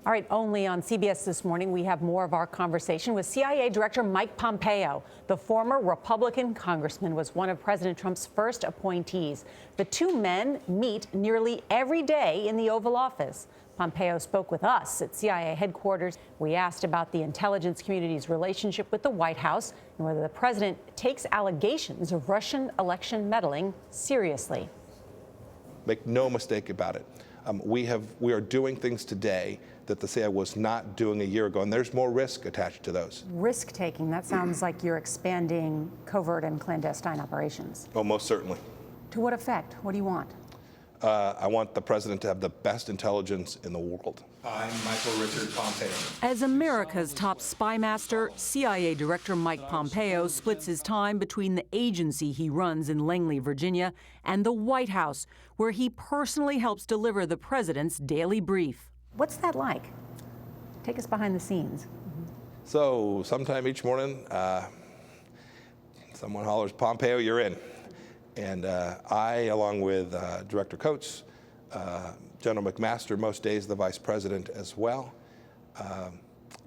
All right, only on CBS This Morning, we have more of our conversation with CIA Director Mike Pompeo. The former Republican congressman was one of President Trump's first appointees. The two men meet nearly every day in the Oval Office. Pompeo spoke with us at CIA headquarters. We asked about the intelligence community's relationship with the White House and whether the president takes allegations of Russian election meddling seriously. Make no mistake about it. We are doing things today that the CIA was not doing a year ago, and there's more risk attached to those. Risk-taking, that sounds like you're expanding covert and clandestine operations. Oh, most certainly. To what effect? What do you want? I want the president to have the best intelligence in the world. I'm Michael Richard Pompeo. As America's top spy master, CIA Director Mike Pompeo splits his time between the agency he runs in Langley, Virginia, and the White House, where he personally helps deliver the president's daily brief. What's that like? Take us behind the scenes. So sometime each morning, someone hollers, "Pompeo, you're in." And I, along with Director Coates, General McMaster, most days the vice president as well,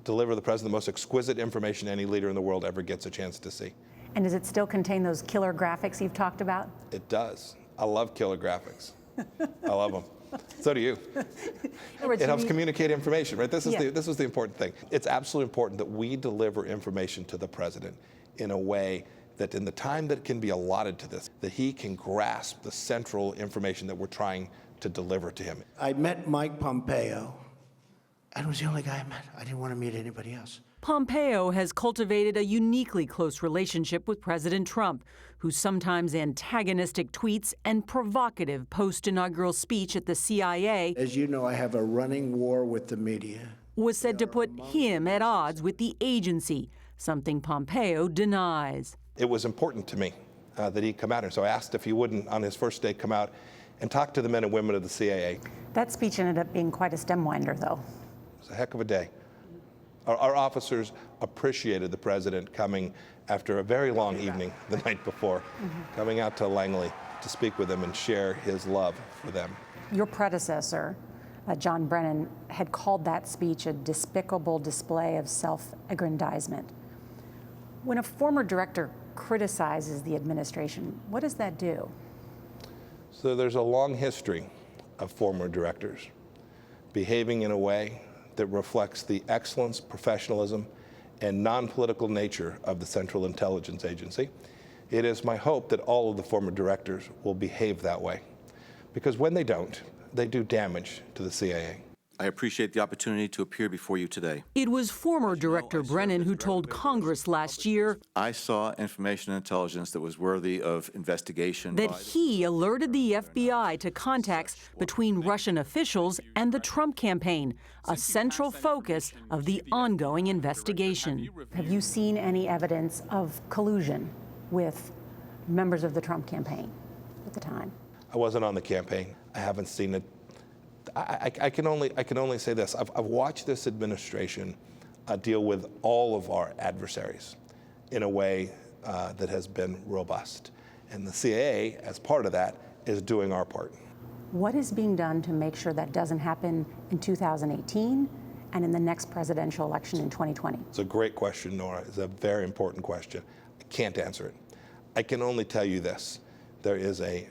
deliver the president the most exquisite information any leader in the world ever gets a chance to see. And does it still contain those killer graphics you've talked about? It does. I love killer graphics. I love them. So do you. It helps communicate information, right? This is the important thing. It's absolutely important that we deliver information to the president in a way that in the time that can be allotted to this, that he can grasp the central information that we're trying to deliver to him. I met Mike Pompeo, and it was the only guy I met. I didn't want to meet anybody else. Pompeo has cultivated a uniquely close relationship with President Trump, whose sometimes antagonistic tweets and provocative post-inaugural speech at the CIA, As you know, I have a running war with the media. was said to put him at odds with the agency, something Pompeo denies. It was important to me that he come out here. So I asked if he wouldn't, on his first day, come out and talk to the men and women of the CIA. That speech ended up being quite a stem winder, though. It was a heck of a day. Our officers appreciated the president coming after a very long evening the night before, coming out to Langley to speak with them and share his love for them. Your predecessor, John Brennan, had called that speech a despicable display of self-aggrandizement. When a former director criticizes the administration, what does that do? So there's a long history of former directors behaving in a way that reflects the excellence, professionalism, and non-political nature of the Central Intelligence Agency. It is my hope that all of the former directors will behave that way, because when they don't, they do damage to the CIA. I appreciate the opportunity to appear before you today. It was former Director Brennan who told Congress last year I saw information and intelligence that was worthy of investigation. that he alerted the FBI to contacts between Russian officials and the Trump campaign, a central focus of the ongoing investigation. Have you seen any evidence of collusion with members of the Trump campaign at the time? I wasn't on the campaign. I haven't seen it. I can only say this. I've watched this administration deal with all of our adversaries in a way that has been robust. And the CIA, as part of that, is doing our part. What is being done to make sure that doesn't happen in 2018 and in the next presidential election in 2020? It's a great question, Nora. It's a very important question. I can't answer it. I can only tell you this. There is a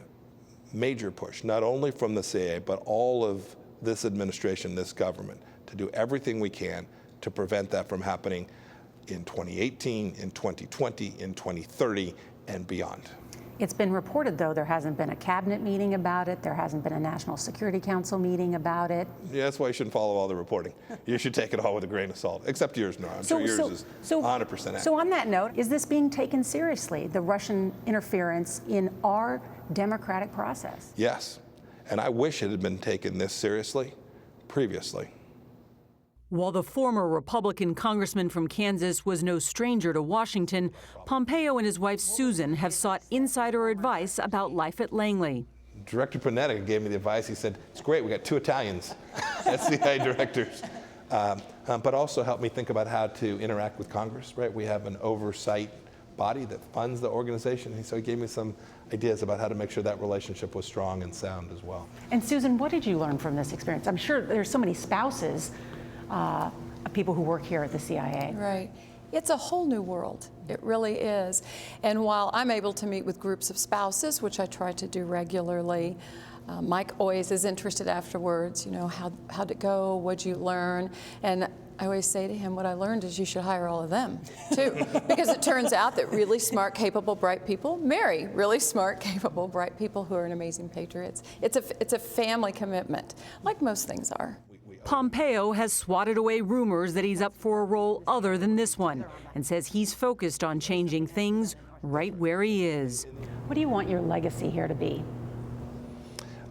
major push, not only from the CIA, but all of this administration, this government, to do everything we can to prevent that from happening in 2018, in 2020, in 2030, and beyond. It's been reported, though, there hasn't been a cabinet meeting about it. There hasn't been a National Security Council meeting about it. Yeah, that's why you shouldn't follow all the reporting. You should take it all with a grain of salt, except yours, Nora. I'm sure yours is 100% accurate. So on that note, is this being taken seriously, the Russian interference in our democratic process? Yes, and I wish it had been taken this seriously previously. While the former Republican congressman from Kansas was no stranger to Washington, Pompeo and his wife Susan have sought insider advice about life at Langley. Director Panetta gave me the advice. He said, it's great, we got 2 Italians as CIA directors. But also helped me think about how to interact with Congress, right? We have an oversight body that funds the organization. And so he gave me some ideas about how to make sure that relationship was strong and sound as well. And Susan, what did you learn from this experience? I'm sure there's so many spouses people who work here at the CIA. Right. It's a whole new world. It really is. And while I'm able to meet with groups of spouses, which I try to do regularly, Mike always is interested afterwards, you know, how'd it go? What'd you learn? And I always say to him, what I learned is you should hire all of them, too. Because it turns out that really smart, capable, bright people marry really smart, capable, bright people who are amazing patriots. It's a family commitment, like most things are. Pompeo has swatted away rumors that he's up for a role other than this one and says he's focused on changing things right where he is. What do you want your legacy here to be?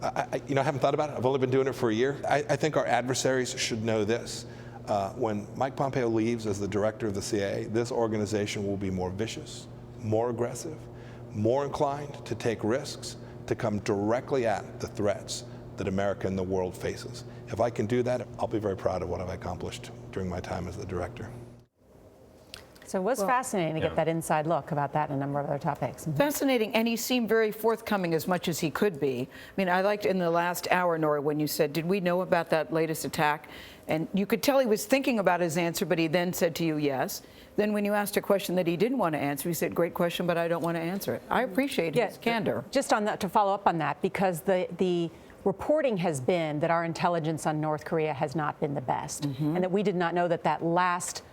I haven't thought about it. I've only been doing it for a year. I think our adversaries should know this. When Mike Pompeo leaves as the director of the CIA, this organization will be more vicious, more aggressive, more inclined to take risks, to come directly at the threats that America and the world faces. If I can do that, I'll be very proud of what I've accomplished during my time as the director. So it was fascinating to get that inside look about that and a number of other topics. Fascinating, and he seemed very forthcoming as much as he could be. I mean, I liked in the last hour, Norah, when you said, did we know about that latest attack? And you could tell he was thinking about his answer, but he then said to you, yes. Then when you asked a question that he didn't want to answer, he said, great question, but I don't want to answer it. I appreciate his candor. Just on that, to follow up on that, because the reporting has been that our intelligence on North Korea has not been the best, and that we did not know that that last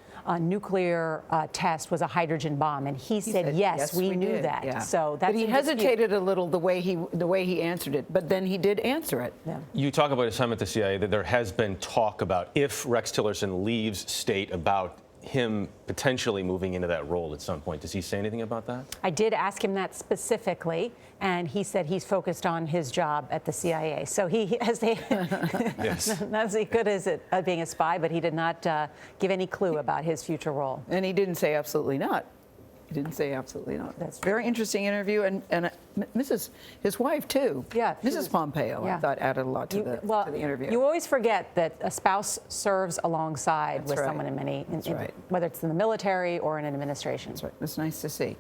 nuclear test was a hydrogen bomb, and he said yes, we knew that. Yeah. So that's but he hesitated a little the way he answered it, but then he did answer it. Yeah. You talk about his time at the CIA, that there has been talk about if Rex Tillerson leaves state, about him potentially moving into that role at some point. Does he say anything about that? I did ask him that specifically, and he said he's focused on his job at the CIA. So he has Yes. not as good as being a spy, but he did not give any clue about his future role. And he didn't say absolutely not. He didn't say absolutely not. That's very interesting interview, and his wife too. Yeah, Mrs. Pompeo, I thought added a lot to the interview. You always forget that a spouse serves alongside with someone in many, whether it's in the military or in an administration. That's right. It's nice to see.